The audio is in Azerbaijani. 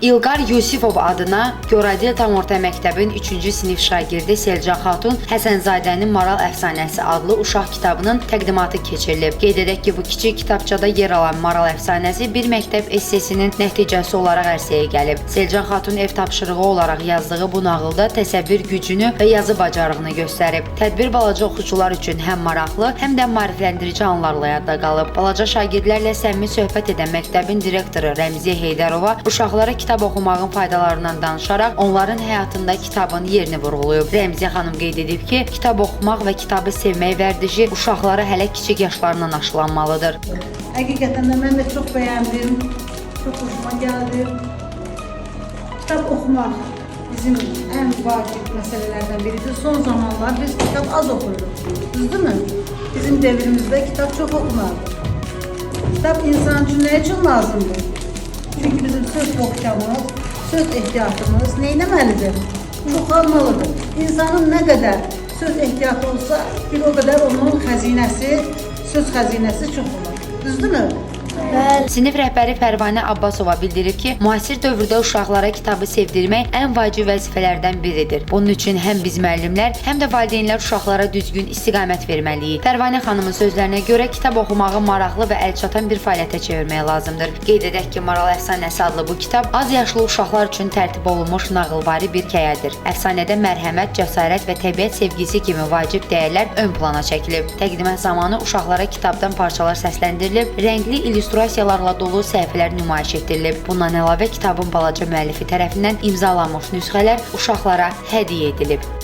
İlqar Yusifov adına Göradel Tam Orta Məktəbin 3-cü sinif şagirdi Selcan Xatun Həsənzadənin Maral Əfsanəsi adlı uşaq kitabının təqdimatı keçirilib. Qeyd edək ki, bu kiçik kitabçada yer alan Maral Əfsanəsi bir məktəb essesinin nəticəsi olaraq ərsəyə gəlib. Selcan Xatun ev tapşırığı olaraq yazdığı bu nağılda təsəvvür gücünü və yazı bacarığını göstərib. Tədbir balaca oxucular üçün həm maraqlı, həm də maarifləndirici anlarla yadda qalıb. Balaca şagirdlərlə səmimi söhbət edən məktəbin direktoru Rəmziyə Heydərova uşaqlara kitab oxumağın faydalarından danışaraq onların həyatında kitabın yerini vurğulayıb. Rəmziyə xanım qeyd edib ki, kitab oxumaq və kitabı sevmək vərdişi uşaqlara hələ kiçik yaşlarından aşılanmalıdır. Həqiqətən də mən də çox bəyəndim, çox hoşuma gəldi. Kitab oxumaq bizim ən vacib məsələlərdən biridir. Son zamanlar biz kitab az oxuyuruq, düzdürmü? Bizim devrimizdə kitab çox oxunardı. Kitab insan üçün nə üçün lazımdır? Çünki bizim söz boğçamız, söz ehtiyatımız neynəməlidir? Çoxalmalıdır. İnsanın nə qədər söz ehtiyatı olsa, bir o qədər onun xəzinəsi, söz xəzinəsi çox olur. Düzdürmü? Sinif rəhbəri Pərvanə Abbasova bildirib ki, müasir dövrdə uşaqlara kitabı sevdirmək ən vacib vəzifələrdən biridir. Bunun üçün həm biz müəllimlər, həm də valideynlər uşaqlara düzgün istiqamət verməliyik. Pərvanə xanımın sözlərinə görə kitab oxumağı maraqlı və əlçatan bir fəaliyyətə çevirmək lazımdır. Qeyd edək ki, Maral Əfsanəsi adlı bu kitab az yaşlı uşaqlar üçün tərtib olunmuş nağılvari bir hekayədir. Əfsanədə mərhəmət, cəsarət və təbiət sevgisi kimi vacib dəyərlər ön plana çəkilib. Təqdimat zamanı uşaqlara kitabdan parçalar səsləndirilib, rəngli illüstrasiyalarla dolu səhifələr nümayiş etdirilib. Bundan əlavə kitabın balaca müəllifi tərəfindən imzalanmış nüsxələr uşaqlara hədiyyə edilib.